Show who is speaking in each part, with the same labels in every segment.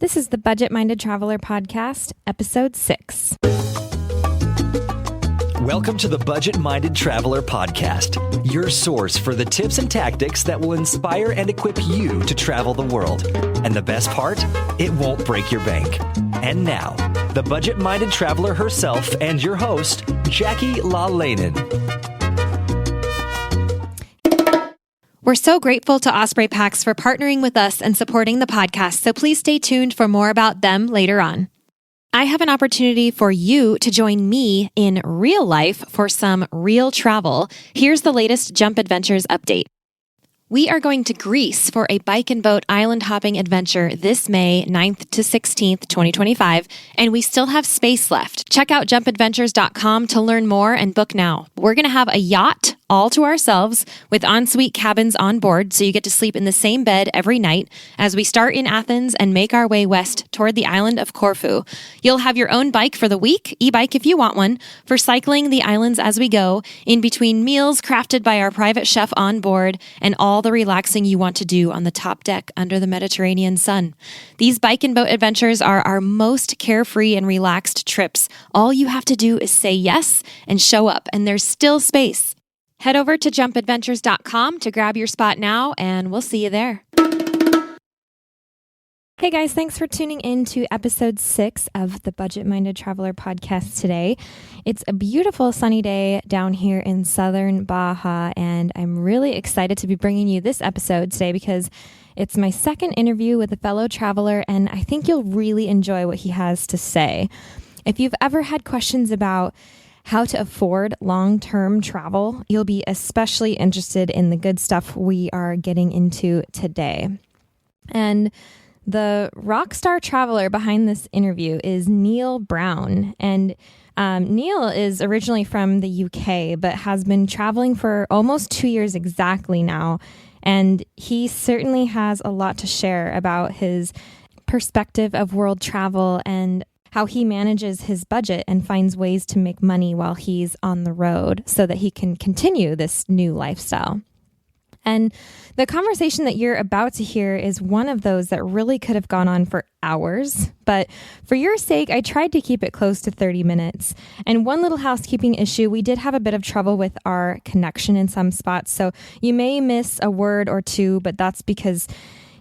Speaker 1: This is the Budget Minded Traveler Podcast, Episode 6.
Speaker 2: Welcome to the Budget Minded Traveler Podcast, your source for the tips and tactics that will inspire and equip you to travel the world. And the best part? It won't break your bank. And now, the Budget Minded Traveler herself and your host, Jackie IRL.
Speaker 1: We're so grateful to Osprey Packs for partnering with us and supporting the podcast, so please stay tuned for more about them later on. I have an opportunity for you to join me in real life for some real travel. Here's the latest Jump Adventures update. We are going to Greece for a bike and boat island hopping adventure this May 9th to 16th, 2025, and we still have space left. Check out jumpadventures.com to learn more and book now. We're going to have a yacht all to ourselves with ensuite cabins on board, so you get to sleep in the same bed every night as we start in Athens and make our way west toward the island of Corfu. You'll have your own bike for the week, e-bike if you want one, for cycling the islands as we go, in between meals crafted by our private chef on board, and all the relaxing you want to do on the top deck under the Mediterranean sun. These bike and boat adventures are our most carefree and relaxed trips. All you have to do is say yes and show up, and there's still space. Head over to jumpadventures.com to grab your spot now, and we'll see you there. Hey guys, thanks for tuning in to episode 6 of the Budget Minded Traveler Podcast today. It's a beautiful sunny day down here in southern Baja, and I'm really excited to be bringing you this episode today because it's my second interview with a fellow traveler, and I think you'll really enjoy what he has to say. If you've ever had questions about how to afford long-term travel, you'll be especially interested in the good stuff we are getting into today. And the rock star traveler behind this interview is Kneale Brown. And Kneale is originally from the UK, but has been traveling for almost 2 years exactly now. And he certainly has a lot to share about his perspective of world travel and how he manages his budget and finds ways to make money while he's on the road so that he can continue this new lifestyle. And the conversation that you're about to hear is one of those that really could have gone on for hours. But for your sake, I tried to keep it close to 30 minutes. And one little housekeeping issue, we did have a bit of trouble with our connection in some spots. So you may miss a word or two, but that's because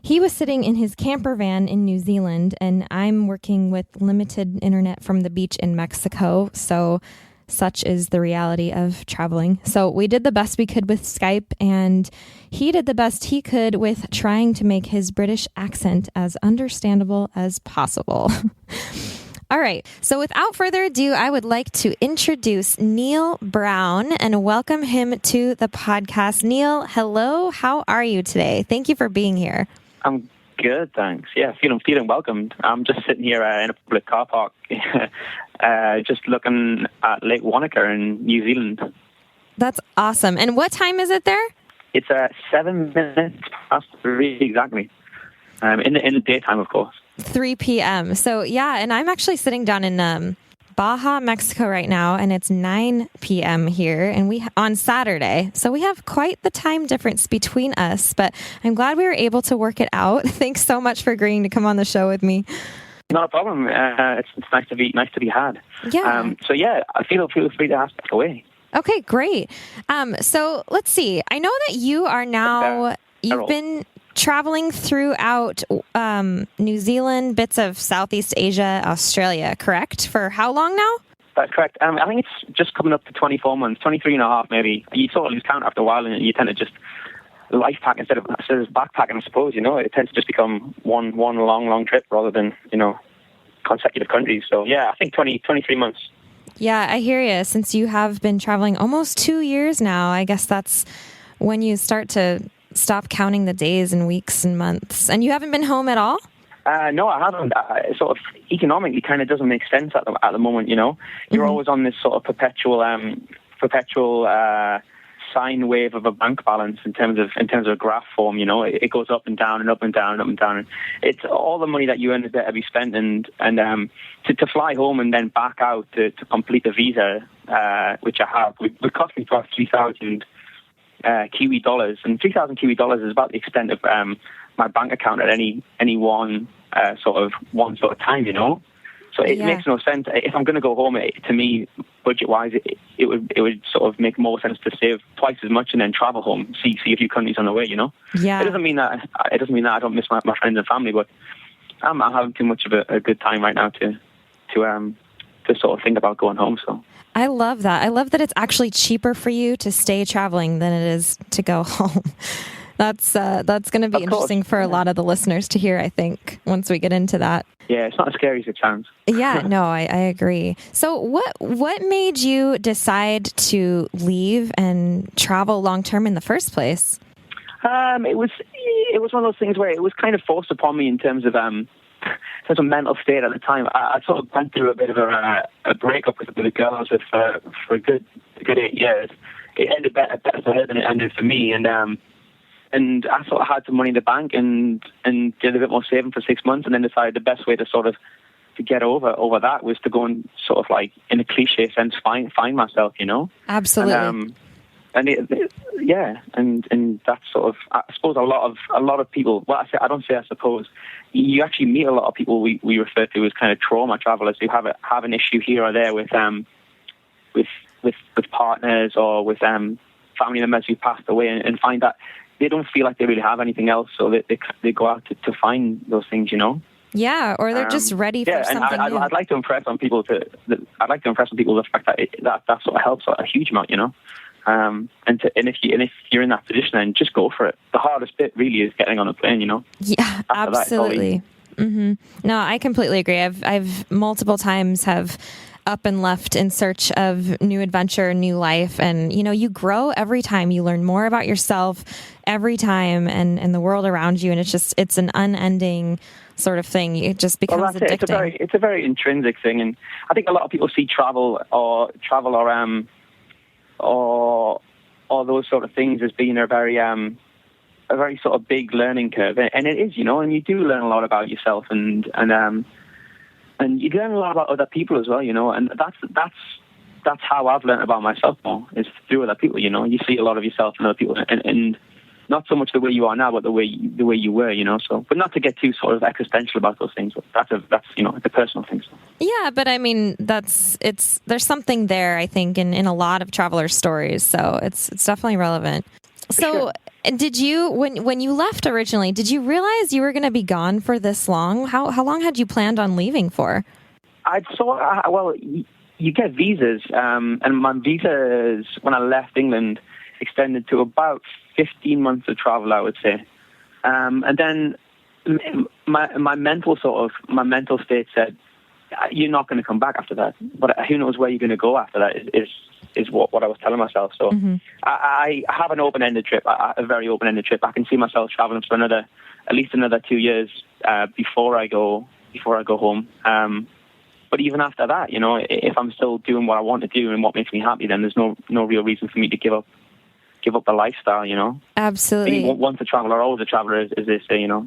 Speaker 1: he was sitting in his camper van in New Zealand, and I'm working with limited internet from the beach in Mexico. So such is the reality of traveling. So we did the best we could with Skype, and he did the best he could with trying to make his British accent as understandable as possible. All right. So without further ado, I would like to introduce Kneale Brown and welcome him to the podcast. Kneale, hello. How are you today? Thank you for being here.
Speaker 3: I'm good, thanks. Yeah, feeling welcomed. I'm just sitting here in a public car park, just looking at Lake Wanaka in New Zealand.
Speaker 1: That's awesome. And what time is it there?
Speaker 3: It's 7 minutes past 3 exactly. In the daytime, of course.
Speaker 1: 3 p.m. So yeah, and I'm actually sitting down in Baja, Mexico right now, and it's 9 p.m. here, and we on Saturday. So we have quite the time difference between us, but I'm glad we were able to work it out. Thanks so much for agreeing to come on the show with me.
Speaker 3: Not a problem. It's nice to be had.
Speaker 1: Yeah.
Speaker 3: So yeah, I feel free to ask away.
Speaker 1: Okay, great. So let's see. I know that you are now. You've been traveling throughout New Zealand, bits of Southeast Asia, Australia, correct? For how long now?
Speaker 3: That's correct. I think it's just coming up to 24 months, 23 and a half maybe. You sort of lose count after a while, and you tend to just life pack instead of backpacking, I suppose. It tends to just become one long trip rather than, consecutive countries. So yeah, I think 23 months.
Speaker 1: Yeah, I hear you. Since you have been traveling almost 2 years now, I guess that's when you start to stop counting the days and weeks and months. And you haven't been home at all?
Speaker 3: No, I haven't. Sort of economically kind of doesn't make sense at the moment, You're always on this sort of perpetual sine wave of a bank balance in terms of a graph form. It goes up and down and up and down and up and down. It's all the money that you earn is there to be spent, and to fly home and then back out to complete the visa, which I have, would cost me about 3,000 Kiwi dollars, and 3,000 Kiwi dollars is about the extent of my bank account at any one sort of one sort of time, you know. So it makes no sense. If I'm going to go home, to me, budget-wise, it would sort of make more sense to save twice as much and then travel home, see a few countries on the way, you know.
Speaker 1: Yeah.
Speaker 3: It doesn't mean that I don't miss my friends and family, but I'm having too much of a good time right now to sort of think about going home. So
Speaker 1: I love that. I love that it's actually cheaper for you to stay traveling than it is to go home. That's going to be interesting for a lot of the listeners to hear, I think, once we get into that.
Speaker 3: Yeah, it's not as scary as it sounds.
Speaker 1: Yeah, no, I agree. So what made you decide to leave and travel long term in the first place?
Speaker 3: It was one of those things where it was kind of forced upon me in terms of mental state at the time. I sort of went through a bit of a breakup with a girl I was with for a good 8 years. It ended better for her than it ended for me, and I sort of had some money in the bank and did a bit more saving for 6 months, and then decided the best way to get over that was to go and sort of, like, in a cliche sense, find myself, you know.
Speaker 1: Absolutely.
Speaker 3: And that's sort of, I suppose, a lot of people. Well, I suppose. You actually meet a lot of people we refer to as kind of trauma travelers who have an issue here or there with partners or with family members who passed away, and find that they don't feel like they really have anything else, so they go out to find those things, you know.
Speaker 1: Yeah, or they're just ready for something new.
Speaker 3: I'd like to impress on people the fact that sort of helps a huge amount, you know. And if you're in that position, then just go for it. The hardest bit really is getting on a plane, you know.
Speaker 1: Yeah, absolutely. Mm-hmm. No, I completely agree. I've multiple times have up and left in search of new adventure, new life, and you know, you grow every time. You learn more about yourself every time, and the world around you, and it's an unending sort of thing. It just becomes addicting.
Speaker 3: It's a very intrinsic thing, and I think a lot of people see travel or those sort of things as being a very sort of big learning curve, and it is, you know, and you do learn a lot about yourself, and you learn a lot about other people as well, you know, and that's how I've learned about myself more, is through other people, you know. You see a lot of yourself in other people, and not so much the way you are now, but the way you were, you know. So, but not to get too sort of existential about those things. That's you know, the personal things. So.
Speaker 1: Yeah, but I mean, there's something there, I think, in a lot of travelers' stories. So it's definitely relevant. So,
Speaker 3: sure.
Speaker 1: Did you, when you left originally, did you realize you were going to be gone for this long? How long had you planned on leaving for? You get visas, and my visas when I left England extended to about 15 months of travel, I would say. And then my mental state said, you're not going to come back after that. But who knows where you're going to go after that is what I was telling myself. So I have an open-ended trip, a very open-ended trip. I can see myself traveling for at least another 2 years before I go home. But even after that, you know, if I'm still doing what I want to do and what makes me happy, then there's no real reason for me to give up the lifestyle, you know. Absolutely.
Speaker 3: Once a traveler, always a traveler, as they say, you know.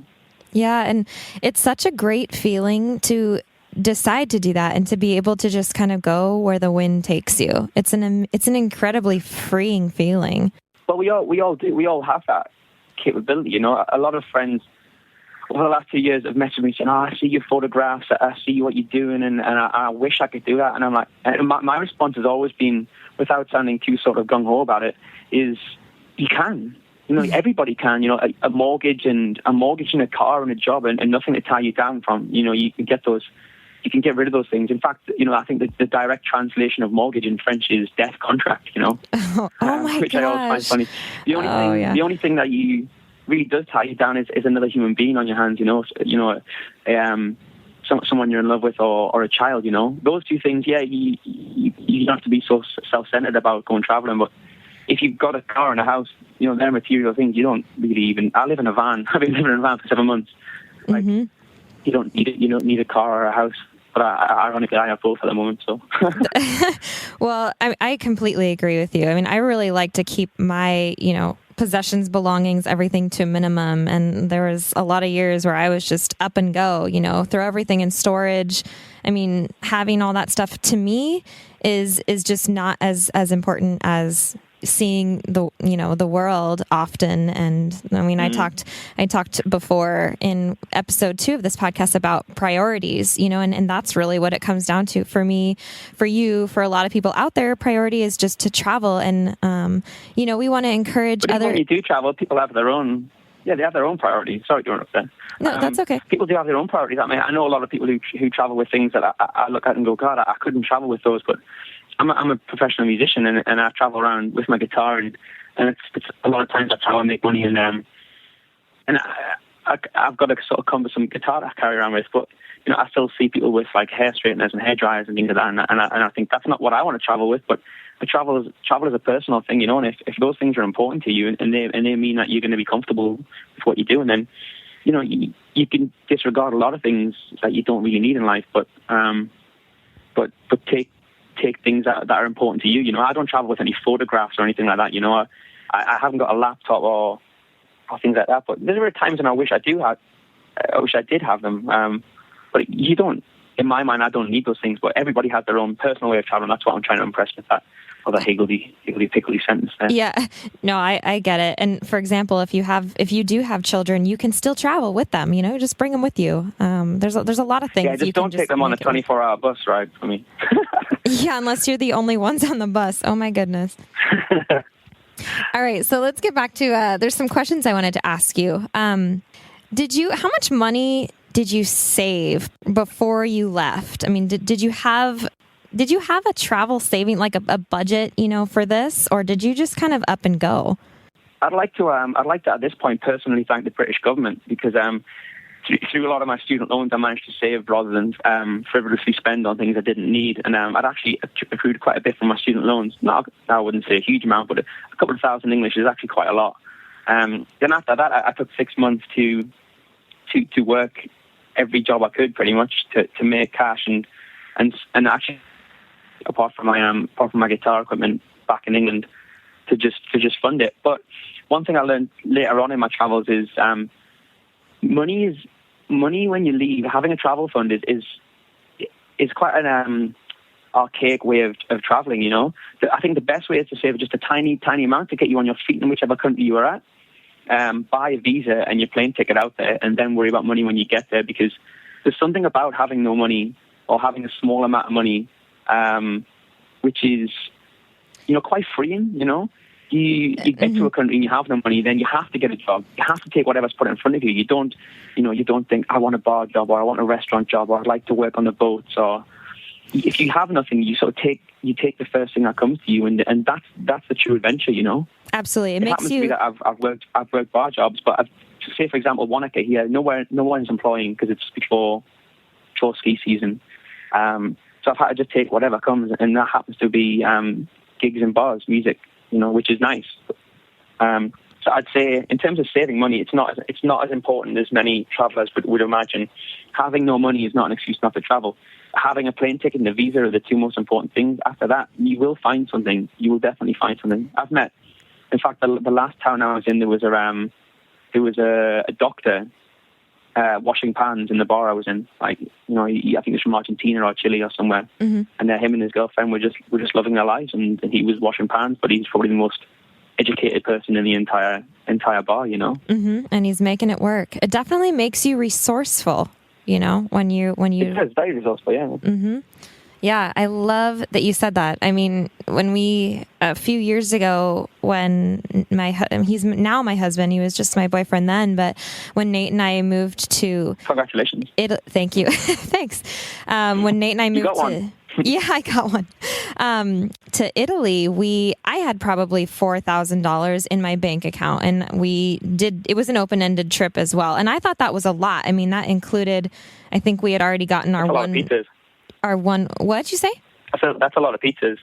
Speaker 1: Yeah, and it's such a great feeling to decide to do that and to be able to just kind of go where the wind takes you. It's an incredibly freeing feeling. Well,
Speaker 3: we all do. We all have that capability, you know. A lot of friends over the last 2 years have messaged me saying, I see your photographs, I see what you're doing, and I wish I could do that. And I'm like, and my response has always been, without sounding too sort of gung-ho about it, is you can. You know, everybody can. You know, a mortgage and a car and a job and nothing to tie you down from. You know, you can get rid of those things. In fact, you know, I think the direct translation of mortgage in French is death contract, you know. Which I always find funny. The only thing that you really does tie you down is another human being on your hands, you know. Someone you're in love with or a child, you know. Those two things, yeah, you don't have to be so self-centered about going traveling, but if you've got a car and a house, you know, they're material things. You don't really even. I live in a van. I've been living in a van for 7 months. Like, you don't need it. You don't need a car or a house. But ironically, I have both at the moment. So,
Speaker 1: well, I completely agree with you. I mean, I really like to keep my, you know, possessions, belongings, everything to a minimum. And there was a lot of years where I was just up and go, you know, throw everything in storage. I mean, having all that stuff to me is just not as important as seeing the world often. And I mean, I talked before in episode 2 of this podcast about priorities, and that's really what it comes down to for me, for you, for a lot of people out there. Priority is just to travel. And, we want to encourage
Speaker 3: but
Speaker 1: other.
Speaker 3: When you do travel, people have their own. Yeah, they have their own priorities. Sorry to interrupt there.
Speaker 1: No, that's okay.
Speaker 3: People do have their own priorities. I mean, I know a lot of people who travel with things that I look at and go, God, I couldn't travel with those. But I'm a professional musician, and I travel around with my guitar, and it's a lot of times that's how I make money. And I've got a sort of cumbersome guitar that I carry around with, but I still see people with like hair straighteners and hair dryers and things like that, and I think that's not what I want to travel with. But travel is a personal thing, and if those things are important to you and they mean that you're going to be comfortable with what you're doing, then you can disregard a lot of things that you don't really need in life, but take things that are important to you. I don't travel with any photographs or anything like that. I haven't got a laptop or things like that. But there are times when I wish I did have them. But you don't. In my mind, I don't need those things. But everybody has their own personal way of traveling. That's what I'm trying to impress with that. Or the higgledy-pickledy sentence there.
Speaker 1: Yeah, no, I get it. And for example, if you do have children, you can still travel with them. Just bring them with you. There's a lot of things.
Speaker 3: Yeah, just don't take them on a 24-hour bus ride for me.
Speaker 1: Yeah, unless you're the only ones on the bus. Oh my goodness. All right, so let's get back to. There's some questions I wanted to ask you. How much money did you save before you left? I mean, did you have a travel saving, like a budget, for this, or did you just kind of up and go?
Speaker 3: I'd like to at this point personally thank the British government, because through a lot of my student loans I managed to save rather than frivolously spend on things I didn't need, and I'd actually accrued quite a bit from my student loans. I wouldn't say a huge amount, but a couple of thousand English is actually quite a lot. Then after that, I took 6 months to work every job I could, pretty much, to make cash and actually, apart from my guitar equipment back in England, to just fund it. But one thing I learned later on in my travels is money when you leave. Having a travel fund is quite an archaic way of traveling. I think the best way is to save just a tiny amount to get you on your feet in whichever country you are at. Buy a visa and your plane ticket out there, and then worry about money when you get there, because there's something about having no money or having a small amount of money, which is, quite freeing. You get to a country and you have no money, then you have to get a job. You have to take whatever's put in front of you. You don't think, I want a bar job, or I want a restaurant job, or I'd like to work on the boats. Or if you have nothing, you sort of take the first thing that comes to you, and that's the true adventure.
Speaker 1: Absolutely,
Speaker 3: it happens to be that I've worked bar jobs, but say for example Wanaka here, no one's employing because it's before ski season. So I've had to just take whatever comes, and that happens to be gigs and bars, music, which is nice. So I'd say in terms of saving money, it's not as important as many travellers would imagine. Having no money is not an excuse not to travel. Having a plane ticket and a visa are the two most important things. After that, you will find something. You will definitely find something. In fact, the last town I was in, there was a doctor washing pans in the bar I was in. I think it's from Argentina or Chile or somewhere. Mm-hmm. And him and his girlfriend were just loving their lives, and he was washing pans, but he's probably the most educated person in the entire bar.
Speaker 1: Mm-hmm. And he's making it work. It definitely makes you resourceful. When you.
Speaker 3: It's very resourceful, yeah.
Speaker 1: Mm-hmm. Yeah, I love that you said that. I mean, when a few years ago, when he's now my husband, he was just my boyfriend then, but when Nate and I moved to...
Speaker 3: Congratulations.
Speaker 1: Thank you. Thanks. When Nate and I moved
Speaker 3: you got one.
Speaker 1: Yeah, I got one. To Italy, I had probably $4,000 in my bank account, and it was an open-ended trip as well. And I thought that was a lot. I mean, that included, I think we had already gotten
Speaker 3: our one... pizzas.
Speaker 1: What'd you say?
Speaker 3: That's a lot of pizzas.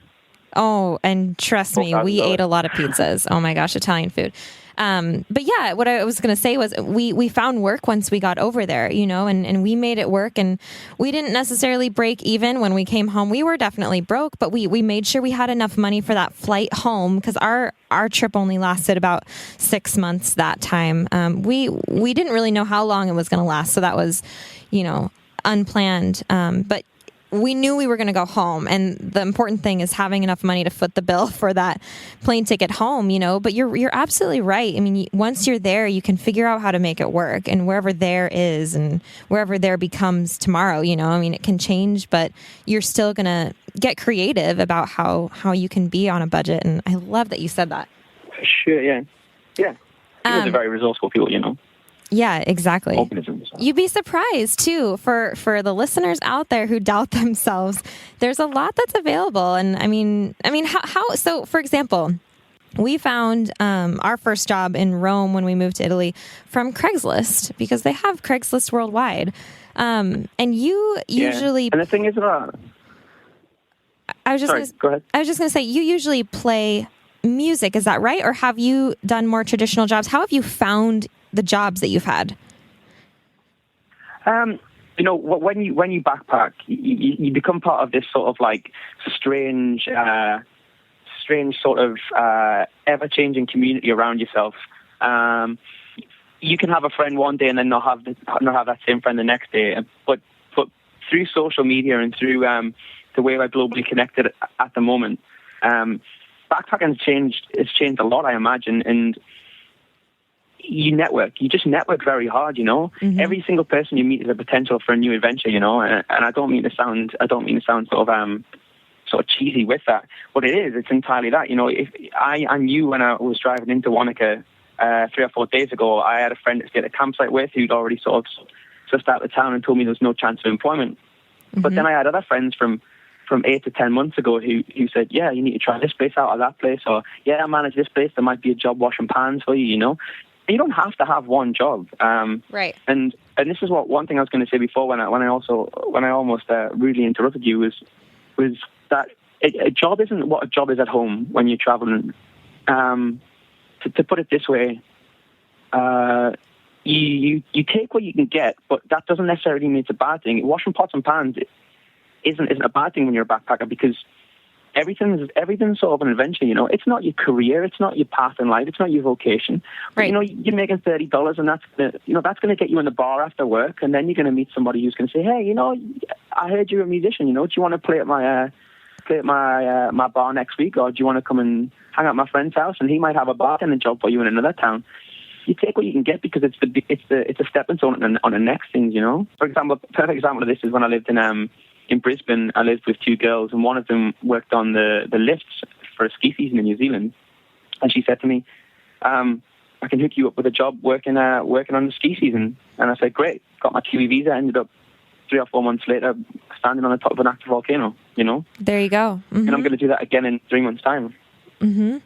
Speaker 1: Oh, and trust me, we ate a lot of pizzas. Oh my gosh, Italian food. But yeah, what I was going to say was we found work once we got over there, and we made it work, and we didn't necessarily break even when we came home. We were definitely broke, but we made sure we had enough money for that flight home, because our trip only lasted about 6 months that time. We didn't really know how long it was going to last. So that was, unplanned. But we knew we were going to go home, and the important thing is having enough money to foot the bill for that plane ticket home, but you're absolutely right. I mean, once you're there, you can figure out how to make it work, and wherever there is and wherever there becomes tomorrow, I mean, it can change, but you're still going to get creative about how you can be on a budget. And I love that you said that.
Speaker 3: Sure. Yeah. Those are very resourceful people,
Speaker 1: Yeah, exactly.
Speaker 3: Organisms.
Speaker 1: You'd be surprised too for the listeners out there who doubt themselves. There's a lot that's available, and I mean, how? So, for example, we found our first job in Rome when we moved to Italy from Craigslist, because they have Craigslist worldwide. And you usually,
Speaker 3: and the thing is,
Speaker 1: go ahead. I was just going to say, you usually play music. Is that right, or have you done more traditional jobs? How have you found the jobs that you've had?
Speaker 3: When you backpack, you become part of this sort of like strange sort of ever-changing community around yourself. You can have a friend one day and then not have that same friend the next day. But through social media and through the way we're globally connected at the moment, backpacking has changed a lot, I imagine, and you just network very hard,
Speaker 1: Mm-hmm.
Speaker 3: Every single person you meet is a potential for a new adventure, and I don't mean to sound sort of cheesy with that, but it's entirely that, if I knew when I was driving into Wanaka 3 or 4 days ago, I had a friend to stay at a campsite with who'd already sort of just out of town and told me there was no chance of employment.
Speaker 1: Mm-hmm.
Speaker 3: But then I had other friends from 8 to 10 months ago who said, yeah, you need to try this place out or that place, or yeah, I manage this place, there might be a job washing pans for you, And you don't have to have one job.
Speaker 1: Right.
Speaker 3: And this is one thing I was going to say before when I almost rudely interrupted you was that a job isn't what a job is at home when you're traveling. To put it this way, you take what you can get, but that doesn't necessarily mean it's a bad thing. Washing pots and pans isn't a bad thing when you're a backpacker, because everything's sort of an adventure, It's not your career, it's not your path in life, it's not your vocation. But,
Speaker 1: right.
Speaker 3: You're making $30, and that's gonna get you in the bar after work, and then you're gonna meet somebody who's gonna say, hey, I heard you're a musician, do you want to play at my bar next week, or do you want to come and hang out at my friend's house, and he might have a bartending job for you in another town. You take what you can get, because it's a stepping stone on the next things, For example, a perfect example of this is when I lived in Brisbane. I lived with 2 girls, and one of them worked on the lifts for a ski season in New Zealand. And she said to me, I can hook you up with a job working on the ski season. And I said, great. Got my Kiwi visa, ended up 3 or 4 months later standing on the top of an active volcano,
Speaker 1: There you go. Mm-hmm.
Speaker 3: And I'm going to do that again in 3 months' time.
Speaker 1: Mm-hmm.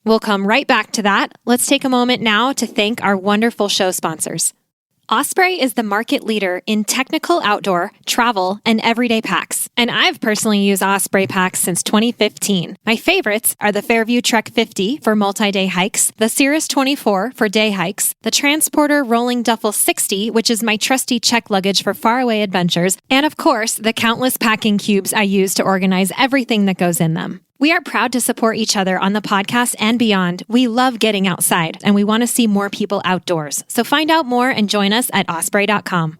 Speaker 1: We'll come right back to that. Let's take a moment now to thank our wonderful show sponsors. Osprey is the market leader in technical outdoor, travel, and everyday packs. And I've personally used Osprey packs since 2015. My favorites are the Fairview Trek 50 for multi-day hikes, the Cirrus 24 for day hikes, the Transporter Rolling Duffel 60, which is my trusty check luggage for faraway adventures, and of course, the countless packing cubes I use to organize everything that goes in them. We are proud to support each other on the podcast and beyond. We love getting outside, and we want to see more people outdoors. So find out more and join us at osprey.com.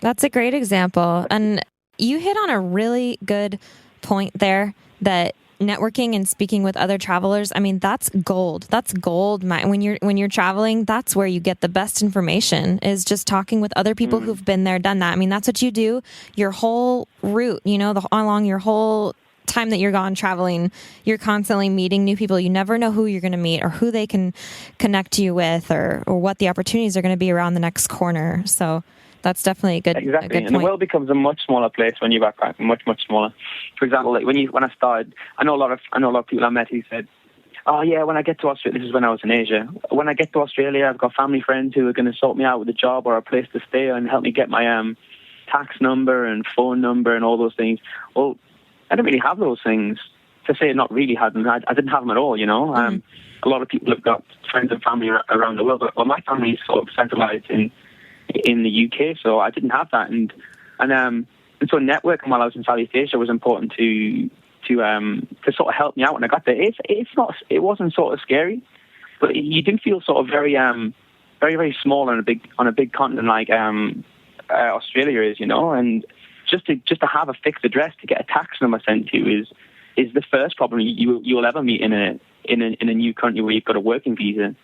Speaker 1: That's a great example. And you hit on a really good point there, that networking and speaking with other travelers, I mean, that's gold. That's gold. When you're traveling, that's where you get the best information, is just talking with other people who've been there, done that. I mean, that's what you do your whole route, along your whole time that you're gone traveling. You're constantly meeting new people. You never know who you're going to meet, or who they can connect you with, or what the opportunities are going to be around the next corner. So that's definitely a good
Speaker 3: Exactly.
Speaker 1: A good
Speaker 3: and
Speaker 1: point.
Speaker 3: The world becomes a much smaller place when you backpack, much, much smaller. For example, like when I started, I know a lot of people I met who said, oh yeah, when I get to Australia, this is when I was in Asia, when I get to Australia, I've got family friends who are going to sort me out with a job or a place to stay and help me get my tax number and phone number and all those things. Well, I didn't really have those things. To say not really had them, I didn't have them at all, A lot of people have got friends and family around the world, but my family is sort of centralized in the UK, so I didn't have that. And so networking while I was in Southeast Asia was important to sort of help me out when I got there. It wasn't sort of scary, but you do feel sort of very very, very small on a big continent like Australia is, and just to have a fixed address to get a tax number sent to you is the first problem you'll ever meet in a new country where you've got a working visa.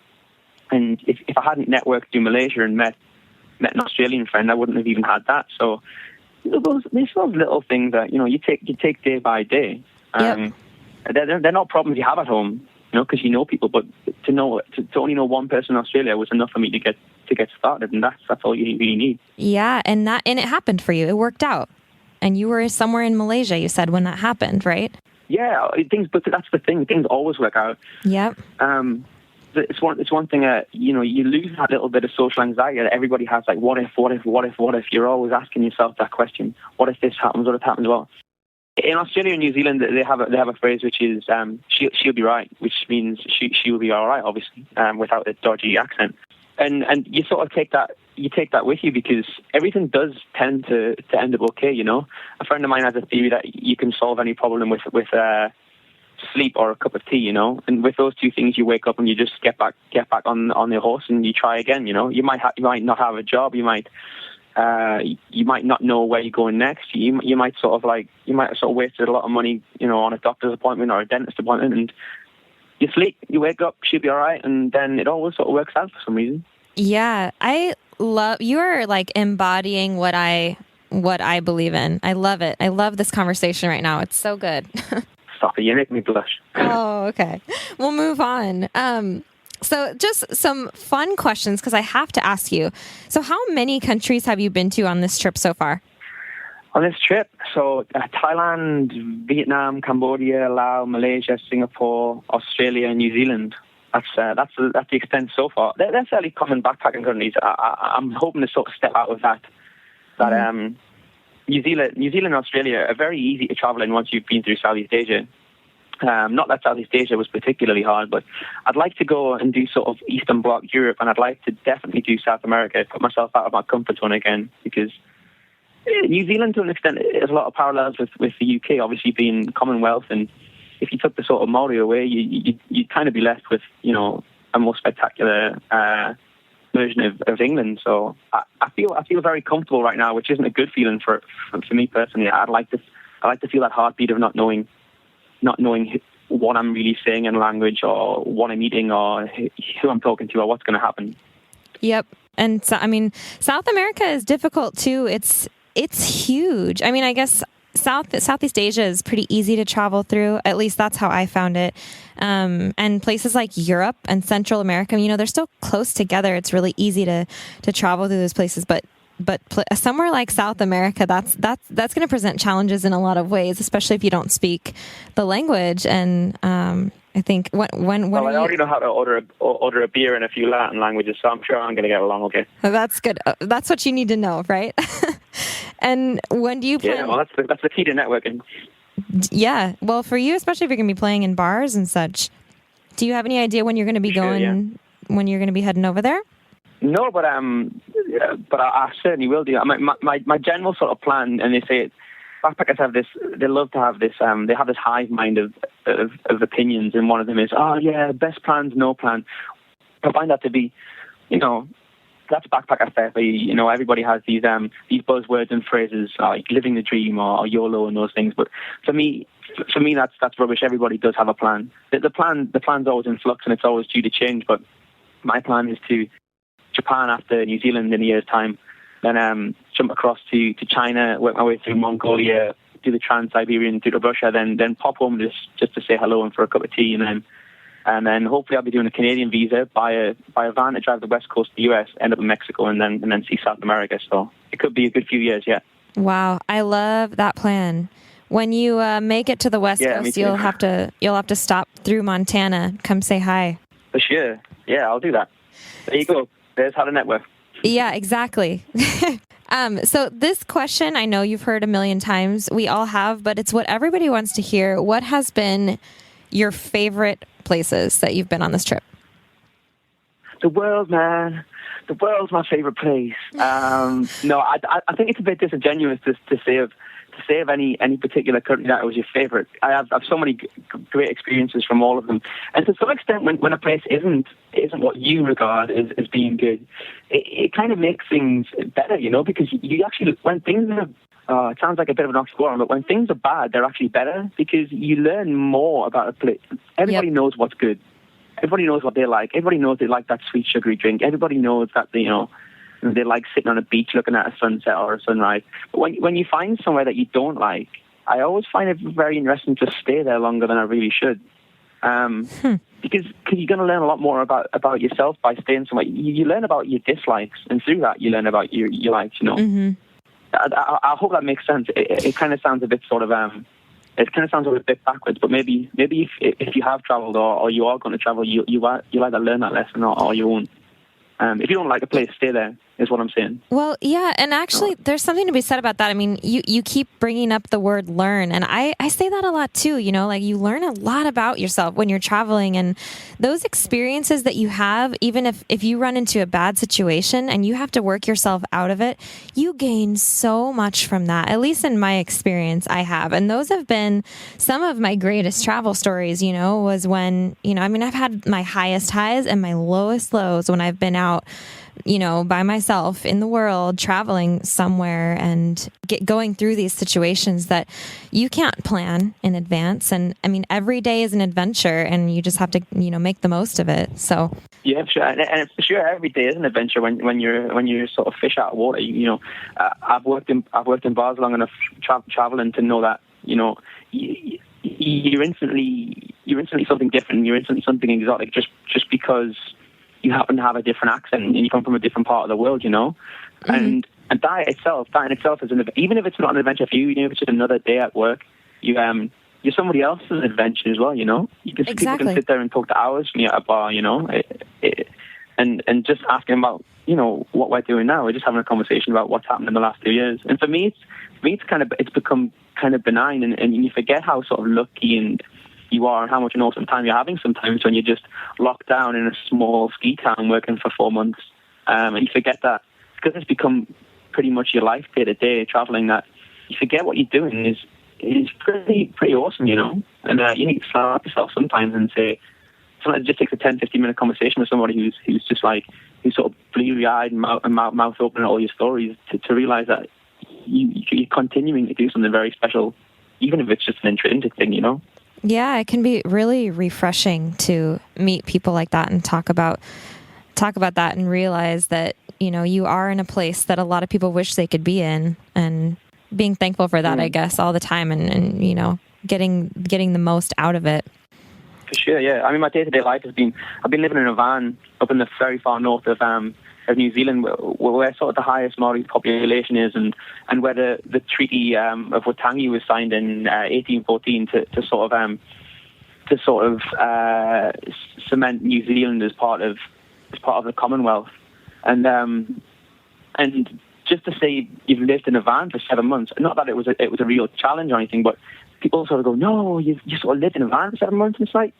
Speaker 3: And if I hadn't networked through Malaysia and met an Australian friend, I wouldn't have even had that. So there's those little things that you take day by day.
Speaker 1: Yep.
Speaker 3: They're not problems you have at home, because you know people. But to only know one person in Australia was enough for me to get started, and that's all you really need.
Speaker 1: Yeah, and it happened for you. It worked out, and you were somewhere in Malaysia. You said when that happened, right?
Speaker 3: Yeah, but that's the thing. Things always work out.
Speaker 1: Yep.
Speaker 3: It's one thing. You lose that little bit of social anxiety that everybody has. Like, what if? You're always asking yourself that question. What if this happens? What if it happens? Well, in Australia and New Zealand, they have a phrase which is she'll be right, which means she will be all right, obviously, without a dodgy accent. And you sort of take that with you, because everything does tend to end up okay. A friend of mine has a theory that you can solve any problem with sleep or a cup of tea. And with those two things, you wake up and you just get back on your horse and you try again. You might not have a job. You might not know where you're going next. You might sort of wasted a lot of money, on a doctor's appointment or a dentist appointment, and you sleep, you wake up, she'll be all right, and then it always sort of works out for some reason. Yeah,
Speaker 1: you are like embodying what I believe in. I love it. I love this conversation right now. It's so good.
Speaker 3: Stop it, you make me blush.
Speaker 1: Oh, okay. We'll move on. So just some fun questions, because I have to ask you. So how many countries have you been to on this trip so far?
Speaker 3: On this trip, so Thailand, Vietnam, Cambodia, Laos, Malaysia, Singapore, Australia, and New Zealand. That's the extent so far. They're fairly common backpacking countries. I'm hoping to sort of step out of that. New Zealand and Australia are very easy to travel in once you've been through Southeast Asia. Not that Southeast Asia was particularly hard, but I'd like to go and do sort of Eastern Bloc Europe, and I'd like to definitely do South America, put myself out of my comfort zone again, because New Zealand, to an extent, has a lot of parallels with the UK, obviously being Commonwealth, and if you took the sort of Maori away, you'd kind of be left with, a more spectacular version of England. So I feel very comfortable right now, which isn't a good feeling for me personally. I like to feel that heartbeat of not knowing what I'm really saying in language, or what I'm eating, or who I'm talking to, or what's going to happen.
Speaker 1: Yep. And so, South America is difficult too. It's huge. I guess Southeast Asia is pretty easy to travel through. At least that's how I found it. And places like Europe and Central America, they're still close together. It's really easy to travel through those places. But somewhere like South America, that's going to present challenges in a lot of ways, especially if you don't speak the language. And I think I already
Speaker 3: know how to order a beer in a few Latin languages, so I'm sure I'm going to get along okay.
Speaker 1: That's good. That's what you need to know, right? And when do you plan?
Speaker 3: Yeah, well, that's the key to networking.
Speaker 1: Yeah, well, for you, especially if you're going to be playing in bars and such, do you have any idea when you're going to be when you're going to be heading over there?
Speaker 3: No, but I certainly will do. My general sort of plan, and they say backpackers have this. They love to have this. They have this hive mind of opinions, and one of them is, best plans, no plan. I find that to be, that's backpacker stuff. Everybody has these buzzwords and phrases like living the dream or YOLO and those things. But for me, that's rubbish. Everybody does have a plan. The plan's always in flux and it's always due to change. But my plan is to Japan after New Zealand in a year's time, then jump across to China, work my way through Mongolia, do the Trans-Siberian, do to Russia, then pop home just to say hello and for a cup of tea, and then hopefully I'll be doing a Canadian visa, buy a van to drive the west coast of the US, end up in Mexico, and then see South America. So it could be a good few years, yeah.
Speaker 1: Wow, I love that plan. When you make it to the west coast, you'll have to stop through Montana. Come say hi.
Speaker 3: For sure. Yeah, I'll do that. There you go. There's how to network.
Speaker 1: Yeah, exactly. So this question, I know you've heard a million times. We all have, but it's what everybody wants to hear. What has been your favorite places that you've been on this trip?
Speaker 3: The world, man. The world's my favorite place. No, I think it's a bit disingenuous to say of any particular country that was your favorite. I have so many great experiences from all of them, and to some extent, when a place isn't what you regard as being good, it kind of makes things better, because you actually, when things it sounds like a bit of an oxymoron, but when things are bad, they're actually better because you learn more about a place. Everybody knows what's good. Everybody knows what they like. Everybody knows they like that sweet, sugary drink. Everybody knows that, they like sitting on a beach looking at a sunset or a sunrise. But when you find somewhere that you don't like, I always find it very interesting to stay there longer than I really should. Because you're going to learn a lot more about yourself by staying somewhere. You learn about your dislikes, and through that, you learn about your likes,
Speaker 1: Mm-hmm.
Speaker 3: I hope that makes sense. It kind of sounds a bit sort of it kind of sounds a bit backwards, but maybe if you have travelled or you are going to travel, you either learn that lesson or you won't. If you don't like a place, stay there, is what I'm saying.
Speaker 1: Well, yeah, and actually, there's something to be said about that. I mean, you keep bringing up the word learn, and I say that a lot too, like you learn a lot about yourself when you're traveling, and those experiences that you have, even if you run into a bad situation and you have to work yourself out of it, you gain so much from that, at least in my experience I have. And those have been some of my greatest travel stories, was when, I've had my highest highs and my lowest lows when I've been out, by myself in the world, traveling somewhere and going through these situations that you can't plan in advance. And I mean, every day is an adventure and you just have to, make the most of it. So.
Speaker 3: Yeah, sure. And for sure, every day is an adventure when you're sort of fish out of water. I've worked in bars long enough traveling to know that, you're instantly something different. You're instantly something exotic just because you happen to have a different accent and you come from a different part of the world, Mm-hmm. And that in itself is even if it's not an adventure for you, even if it's just another day at work, you're somebody else's adventure as well, You can People can sit there and talk to hours from you at a bar, and just asking about, what we're doing now. We're just having a conversation about what's happened in the last 2 years. And for me, it's become kind of benign, and you forget how sort of lucky and you are and how much an awesome time you're having sometimes when you're just locked down in a small ski town working for 4 months. And you forget that because it's become pretty much your life day to day traveling, that you forget what you're doing is pretty awesome, And you need to slap yourself sometimes and say, sometimes it just takes a 10-15 minute conversation with somebody who's just like, who's sort of bleary-eyed and mouth open at all your stories to realize that you're continuing to do something very special, even if it's just an intrinsic thing,
Speaker 1: Yeah, it can be really refreshing to meet people like that and talk about that and realize that, you are in a place that a lot of people wish they could be in, and being thankful for that, I guess, all the time and getting the most out of it.
Speaker 3: For sure, yeah. I mean, my day-to-day life I've been living in a van up in the very far north of New Zealand, where sort of the highest Maori population is, and where the Treaty of Waitangi was signed in 1814 to sort of cement New Zealand as part of the Commonwealth, and just to say you've lived in a van for 7 months, not that it was a real challenge or anything, but people sort of go, no, you sort of lived in a van for 7 months, and it's like,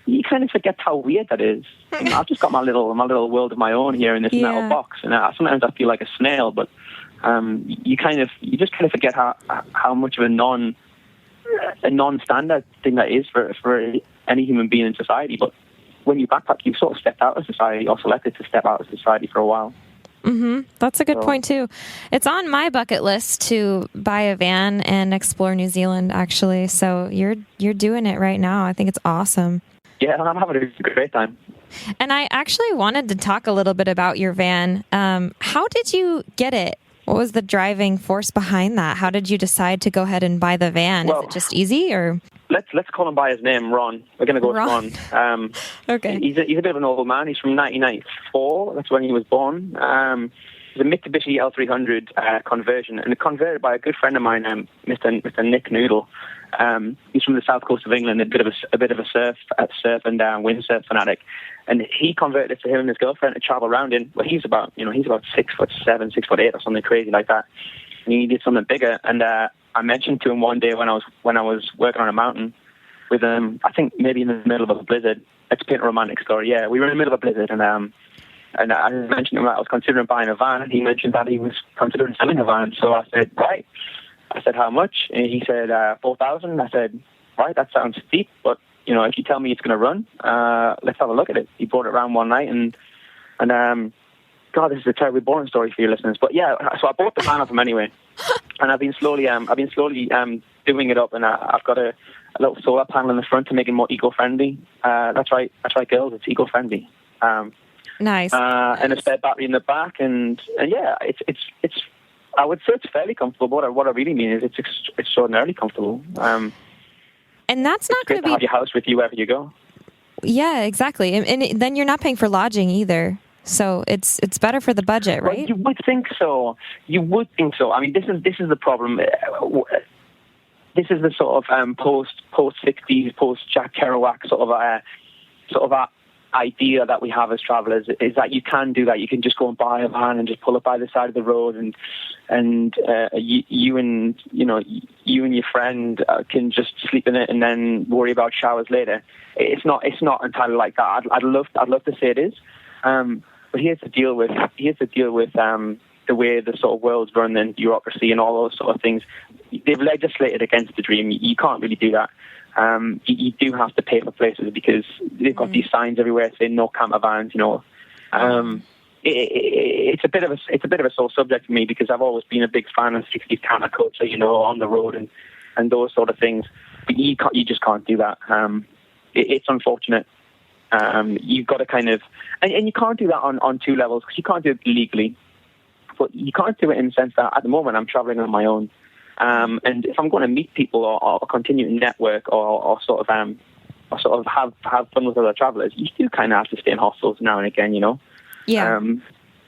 Speaker 3: you kind of forget how weird that is. I've just got my little world of my own here in this metal box, and sometimes I feel like a snail. But you just kind of forget how much of a non-standard thing that is for any human being in society. But when you backpack, you've sort of stepped out of society, or selected to step out of society for a while.
Speaker 1: Mm-hmm. That's a good point too. It's on my bucket list to buy a van and explore New Zealand, actually. So you're doing it right now. I think it's awesome.
Speaker 3: Yeah, I'm having a great time.
Speaker 1: And I actually wanted to talk a little bit about your van. How did you get it? What was the driving force behind that? How did you decide to go ahead and buy the van? Is it just easy, or? Let's
Speaker 3: call him by his name, Ron. We're going to go with Ron.
Speaker 1: Okay.
Speaker 3: He's a bit of an old man. He's from 1994. That's when he was born. It's a Mitsubishi L300 conversion, and converted by a good friend of mine, Mr. Nick Kneale. He's from the south coast of England, a bit of a surf and windsurf fanatic, and he converted it to him and his girlfriend to travel around in. Well, he's about 6'7", 6'8", or something crazy like that. And he needed something bigger, and I mentioned to him one day when I was working on a mountain with him. I think maybe in the middle of a blizzard. Let's paint a romantic story. Yeah, we were in the middle of a blizzard, and I mentioned to him that I was considering buying a van, and he mentioned that he was considering selling a van. So I said, right. I said, how much? And he said, 4,000. I said, right, that sounds steep, but if you tell me it's going to run, let's have a look at it. He brought it around one night, and God, this is a terribly boring story for your listeners, but yeah, so I bought the van off him anyway. and I've been slowly doing it up, and I've got a little solar panel in the front to make it more eco-friendly. That's right, girls. It's eco-friendly.
Speaker 1: Nice.
Speaker 3: And a spare battery in the back, and yeah, it's. I would say it's fairly comfortable. What I really mean is it's extraordinarily comfortable.
Speaker 1: And that's not going
Speaker 3: to have your house with you wherever you go.
Speaker 1: Yeah, exactly. And then you're not paying for lodging either. So it's better for the budget, right?
Speaker 3: Well, you would think so. I mean, this is the problem. This is the sort of post 60s, post Jack Kerouac sort of idea that we have as travelers, is that you can do that. You can just go and buy a van and just pull it by the side of the road, and you and your friend can just sleep in it and then worry about showers later. It's not entirely like that. I'd love to say it is, but here's the deal with the way the sort of world's run and bureaucracy and all those sort of things. They've legislated against the dream. You can't really do that. You do have to pay for places because they've got these signs everywhere saying no camper vans. It's a bit of a sore subject for me because I've always been a big fan of 60s camper culture, on the road and those sort of things. But you just can't do that. It's unfortunate. You've got to kind of, and you can't do that on two levels because you can't do it legally, but you can't do it in the sense that at the moment I'm traveling on my own. And if I'm going to meet people or continue to network or sort of have fun with other travelers, you do kind of have to stay in hostels now and again,
Speaker 1: Yeah.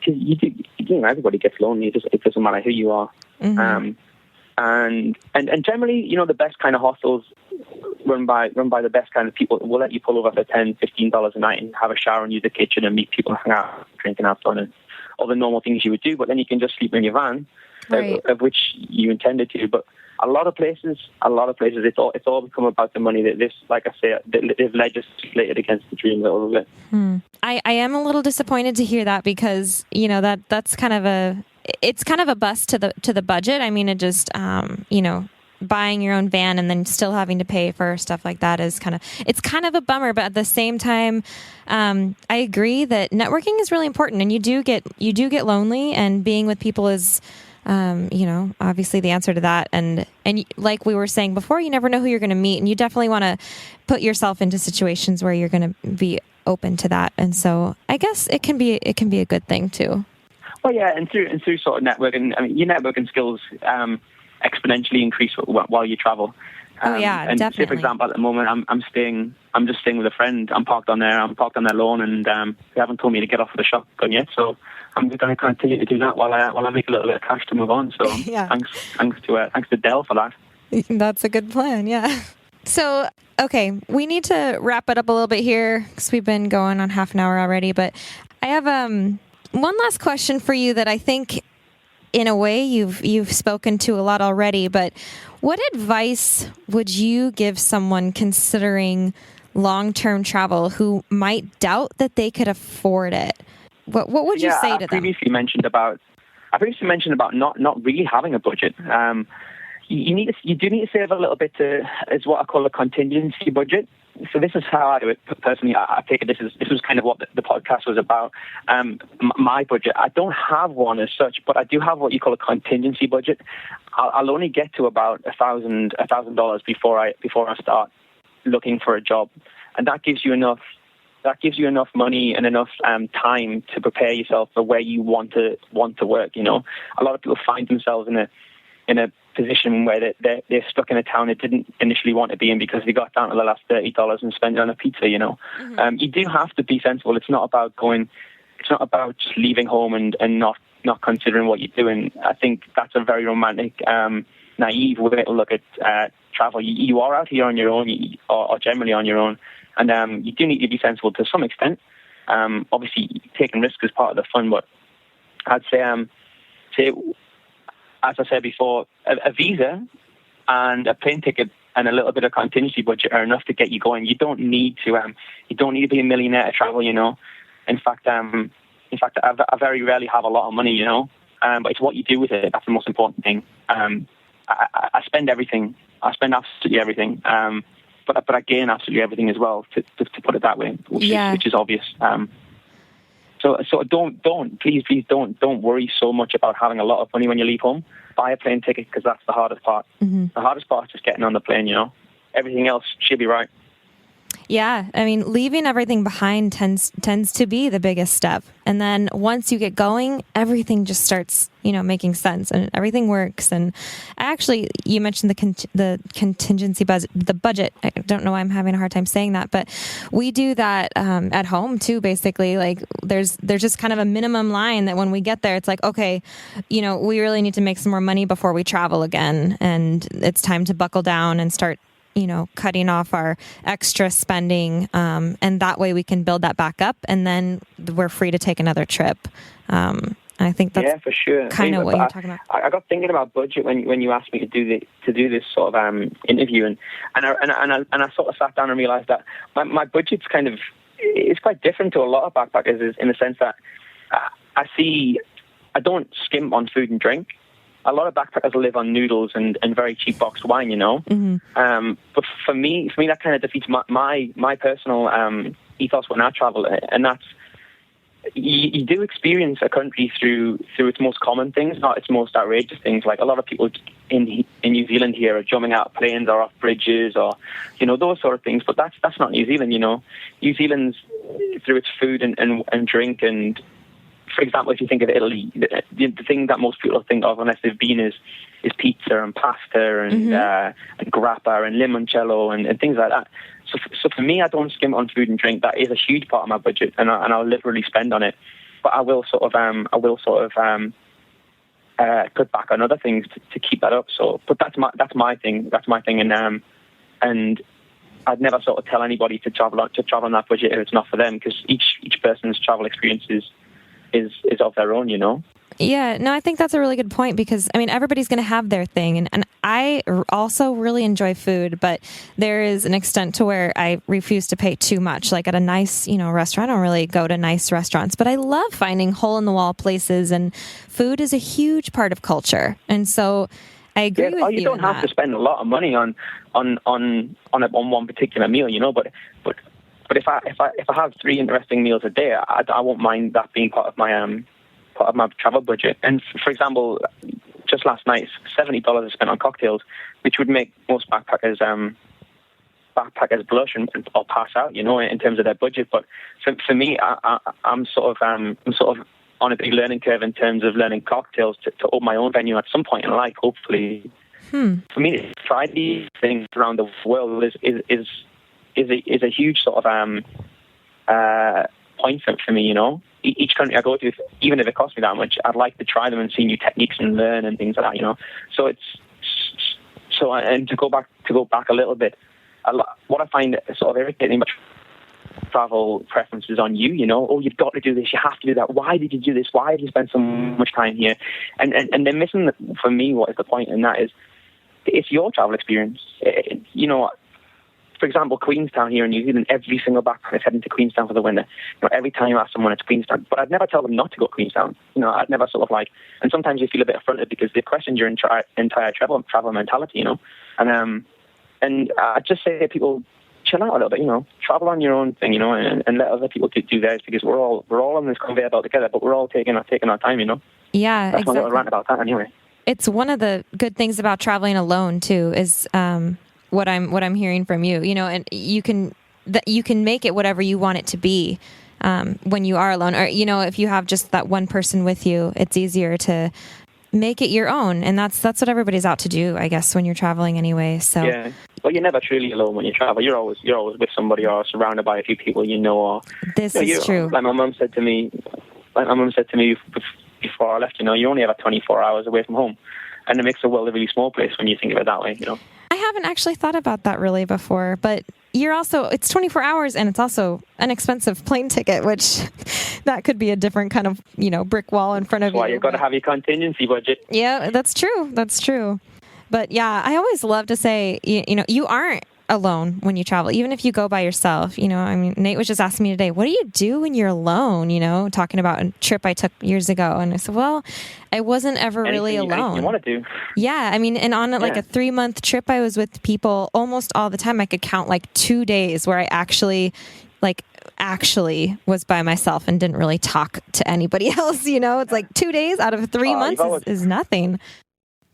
Speaker 3: Everybody gets lonely. It doesn't matter who you are.
Speaker 1: Mm-hmm.
Speaker 3: And generally, the best kind of hostels run by the best kind of people will let you pull over for $10, $15 a night and have a shower and use the kitchen and meet people, hang out, drink and have fun and all the normal things you would do. But then you can just sleep in your van.
Speaker 1: Right.
Speaker 3: Of which you intended to, but a lot of places, it's all become about the money. That this, like I say, they've legislated against the dream a little bit.
Speaker 1: I am a little disappointed to hear that because that's kind of a bust to the budget. I mean, it just buying your own van and then still having to pay for stuff like that is kind of a bummer. But at the same time, I agree that networking is really important, and you do get lonely, and being with people is. Obviously the answer to that. And like we were saying before, you never know who you're going to meet, and you definitely want to put yourself into situations where you're going to be open to that. And so I guess it can be a good thing too.
Speaker 3: Well, yeah. And through sort of networking, I mean, your networking skills, exponentially increase while you travel.
Speaker 1: And definitely.
Speaker 3: Say, for example, at the moment, I'm just staying with a friend. I'm parked on their lawn, and they haven't told me to get off the shotgun yet. So I'm going to continue to do that while I make a little bit of cash to move on. So
Speaker 1: yeah.
Speaker 3: Thanks to Dell for that.
Speaker 1: That's a good plan. Yeah. So, okay, we need to wrap it up a little bit here because we've been going on half an hour already. But I have one last question for you that I think, in a way, you've spoken to a lot already. But what advice would you give someone considering long-term travel who might doubt that they could afford it? What would you say to them? I previously mentioned about
Speaker 3: not really having a budget. You do need to save a little bit is what I call a contingency budget. So this is how I do it personally. I take it this was kind of what the podcast was about. My budget. I don't have one as such, but I do have what you call a contingency budget. I'll only get to about $1,000 before I start looking for a job, and that gives you enough money and enough time to prepare yourself for where you want to work. A lot of people find themselves in a position where they're stuck in a town they didn't initially want to be in because they got down to the last $30 and spent it on a pizza.
Speaker 1: Mm-hmm.
Speaker 3: You do have to be sensible. It's not about just leaving home and not considering what you're doing. I think that's a very romantic, naive way to look at travel. You are out here on your own, or generally on your own. And you do need to be sensible to some extent. Obviously, taking risks is part of the fun, but I'd say, as I said before, a visa and a plane ticket and a little bit of contingency budget are enough to get you going. You don't need to be a millionaire to travel. In fact, I very rarely have a lot of money. But it's what you do with it that's the most important thing. I spend everything. I spend absolutely everything. But I gain absolutely everything as well, to put it that way, which is obvious. So please don't worry so much about having a lot of money when you leave home. buy a plane ticket because that's the hardest part.
Speaker 1: Mm-hmm.
Speaker 3: The hardest part is just getting on the plane, Everything else should be right.
Speaker 1: Yeah. I mean, leaving everything behind tends to be the biggest step. And then once you get going, everything just starts, making sense and everything works. And you mentioned the contingency budget, the budget. I don't know why I'm having a hard time saying that, but we do that at home too, basically. Like there's just kind of a minimum line that when we get there, it's like, okay, we really need to make some more money before we travel again. And it's time to buckle down and start cutting off our extra spending. And that way we can build that back up and then we're free to take another trip. I think that's
Speaker 3: for sure.
Speaker 1: kind of what you're talking about.
Speaker 3: I got thinking about budget when you asked me to do this sort of interview, and I sort of sat down and realized that my budget's it's quite different to a lot of backpackers in the sense that I don't skimp on food and drink. A lot of backpackers live on noodles and very cheap boxed wine,
Speaker 1: Mm-hmm.
Speaker 3: But for me, that kind of defeats my personal ethos when I travel, and that's you do experience a country through its most common things, not its most outrageous things. Like a lot of people in New Zealand here are jumping out of planes or off bridges or those sort of things. But that's not New Zealand. New Zealand's through its food and drink and. For example, if you think of Italy, the thing that most people think of unless they've been is pizza and pasta and grappa and limoncello and things like that. So for me, I don't skimp on food and drink. That is a huge part of my budget, and I'll literally spend on it. But I will sort of cut back on other things to keep that up. So, but that's my thing. That's my thing, and I'd never sort of tell anybody to travel on that budget if it's not for them, because each person's travel experience is of their own,
Speaker 1: Yeah, no, I think that's a really good point because, everybody's going to have their thing. And I also really enjoy food, but there is an extent to where I refuse to pay too much. Like at a nice, restaurant, I don't really go to nice restaurants, but I love finding hole-in-the-wall places, and food is a huge part of culture. And so I agree with you.
Speaker 3: You don't have to spend a lot of money on one particular meal, but if I have 3 interesting meals a day, I won't mind that being part of my travel budget. And for example, just last night, $70 I spent on cocktails, which would make most backpackers blush or pass out, in terms of their budget. But for me, I'm sort of on a big learning curve in terms of learning cocktails to open my own venue at some point in life, hopefully. For me, to try these things around the world is a huge sort of point for me, Each country I go to, even if it costs me that much, I'd like to try them and see new techniques and learn and things like that, And to go back a little bit, what I find sort of irritating about travel preferences on you, oh, you've got to do this, you have to do that. Why did you do this? Why did you spend so much time here? And they're missing, for me, what is the point, and that is, it's your travel experience. For example, Queenstown here in New Zealand, every single backpacker is heading to Queenstown for the winter. Every time I ask someone it's Queenstown, but I'd never tell them not to go to Queenstown. I'd never sort of and sometimes you feel a bit affronted because they've questioned your entire travel mentality, And I'd just say to people, chill out a little bit, travel on your own thing, and let other people do theirs, because we're all on this conveyor belt together, but we're all taking our time,
Speaker 1: Yeah,
Speaker 3: That's
Speaker 1: exactly.
Speaker 3: my little rant about that anyway.
Speaker 1: It's one of the good things about traveling alone too, is what I'm hearing from you, and you can make it whatever you want it to be when you are alone, or if you have just that one person with you, it's easier to make it your own, and that's what everybody's out to do, I guess, when you're traveling anyway. So
Speaker 3: yeah, well, you're never truly alone when you travel. You're always with somebody or surrounded by a few people, or
Speaker 1: this is true.
Speaker 3: Like my mum said to me before I left, you only have 24 hours away from home, and it makes the world a really small place when you think of it that way,
Speaker 1: I haven't actually thought about that really before, but it's 24 hours and it's also an expensive plane ticket, which that could be a different kind of, brick wall in front of you.
Speaker 3: That's why you've got to have your contingency budget.
Speaker 1: Yeah, that's true. But yeah, I always love to say, you aren't alone when you travel, even if you go by yourself. Nate was just asking me today, what do you do when you're alone? Talking about a trip I took years ago. And I said, well, I wasn't ever really alone.
Speaker 3: Anything you want to do.
Speaker 1: Yeah. And on a 3-month trip, I was with people almost all the time. I could count 2 days where I actually was by myself and didn't really talk to anybody else. It's 2 days out of 3 months is nothing.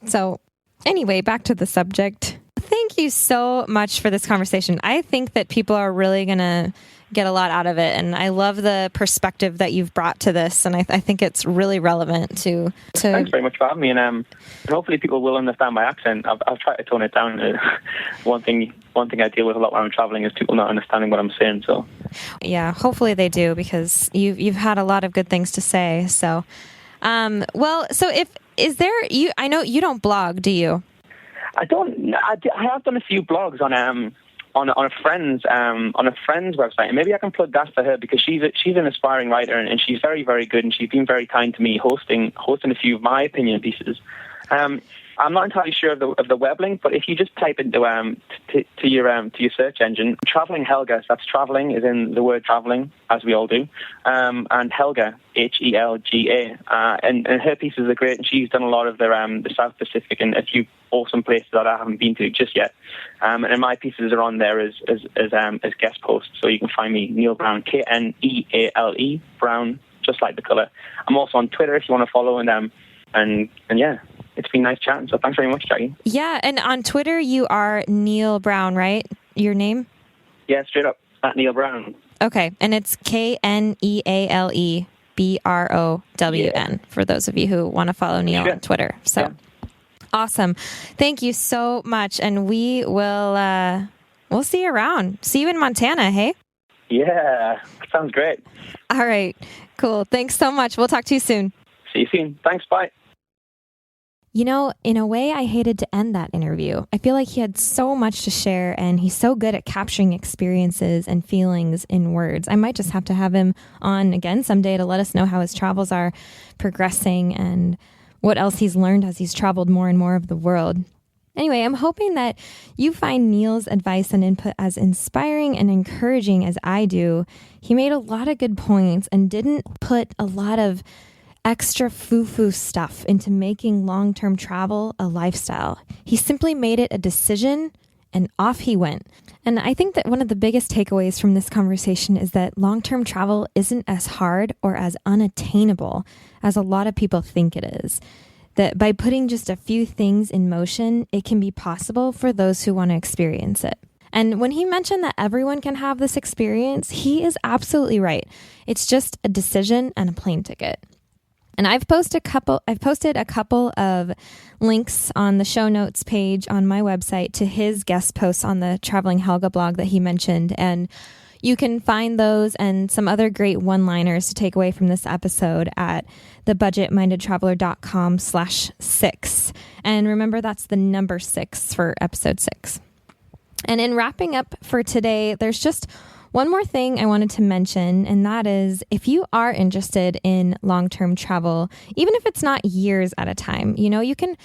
Speaker 1: So anyway, back to the subject. Thank you so much for this conversation. I think that people are really going to get a lot out of it. And I love the perspective that you've brought to this. And I think it's really relevant to...
Speaker 3: Thanks very much for having me. And hopefully people will understand my accent. I've tried to tone it down. One thing I deal with a lot when I'm traveling is people not understanding what I'm saying. So
Speaker 1: yeah, hopefully they do, because you've had a lot of good things to say. So, I know you don't blog, do you?
Speaker 3: I don't. I have done a few blogs on a friend's website, and maybe I can plug that for her, because she's an aspiring writer, and she's very, very good, and she's been very kind to me hosting a few of my opinion pieces. I'm not entirely sure of the web link, but if you just type into to your search engine, Traveling Helga, so that's traveling is in the word traveling, as we all do, and Helga, Helga, and her pieces are great, and she's done a lot of the South Pacific and a few awesome places that I haven't been to just yet, and my pieces are on there as guest posts, so you can find me, Kneale Brown, Kneale Brown, just like the color. I'm also on Twitter if you want to follow, and yeah. It's been nice chatting, so thanks very much, Jackie.
Speaker 1: Yeah, and on Twitter, you are Kneale Brown, right? Your name?
Speaker 3: Yeah, straight up, at Kneale Brown.
Speaker 1: Okay, and it's Kneale Brown, for those of you who want to follow Kneale on Twitter. So, yeah. Awesome. Thank you so much, and we will we'll see you around. See you in Montana, hey?
Speaker 3: Yeah, sounds great.
Speaker 1: All right, cool. Thanks so much. We'll talk to you soon.
Speaker 3: See you soon. Thanks, bye.
Speaker 1: You know, in a way, I hated to end that interview. I feel like he had so much to share, and he's so good at capturing experiences and feelings in words. I might just have to have him on again someday to let us know how his travels are progressing and what else he's learned as he's traveled more and more of the world. Anyway, I'm hoping that you find Kneale's advice and input as inspiring and encouraging as I do. He made a lot of good points and didn't put a lot of extra foo-foo stuff into making long-term travel a lifestyle. He simply made it a decision and off he went. And I think that one of the biggest takeaways from this conversation is that long-term travel isn't as hard or as unattainable as a lot of people think it is. That by putting just a few things in motion, it can be possible for those who want to experience it. And when he mentioned that everyone can have this experience, he is absolutely right. It's just a decision and a plane ticket. And I've posted a couple of links on the show notes page on my website to his guest posts on the Traveling Helga blog that he mentioned. And you can find those and some other great one-liners to take away from this episode at thebudgetmindedtraveler.com/6. And remember, that's the number 6 for episode 6. And in wrapping up for today, there's just one more thing I wanted to mention, and that is if you are interested in long-term travel, even if it's not years at a time, you know, you can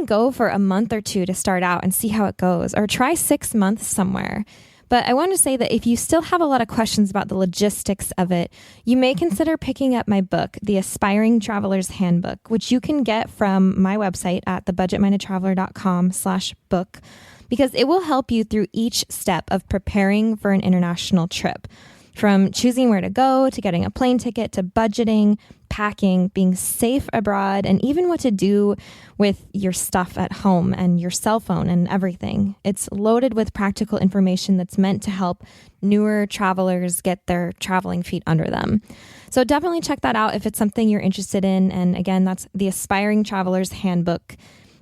Speaker 1: go for a month or two to start out and see how it goes, or try 6 months somewhere. But I want to say that if you still have a lot of questions about the logistics of it, you may consider picking up my book, The Aspiring Traveler's Handbook, which you can get from my website at thebudgetmindedtraveler.com/book. Because it will help you through each step of preparing for an international trip. From choosing where to go, to getting a plane ticket, to budgeting, packing, being safe abroad, and even what to do with your stuff at home and your cell phone and everything. It's loaded with practical information that's meant to help newer travelers get their traveling feet under them. So definitely check that out if it's something you're interested in. And again, that's the Aspiring Traveler's Handbook.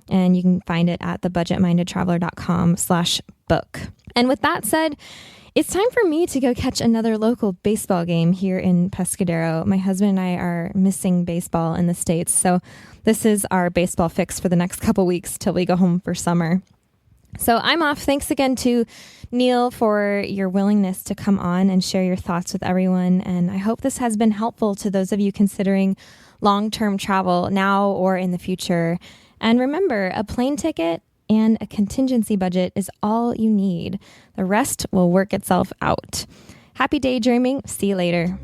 Speaker 1: And you can find it at thebudgetmindedtraveler.com/book. And with that said, it's time for me to go catch another local baseball game here in Pescadero. My husband and I are missing baseball in the States, so this is our baseball fix for the next couple weeks till we go home for summer. So I'm off. Thanks again to Kneale for your willingness to come on and share your thoughts with everyone. And I hope this has been helpful to those of you considering long-term travel now or in the future. And remember, a plane ticket and a contingency budget is all you need. The rest will work itself out. Happy daydreaming. See you later.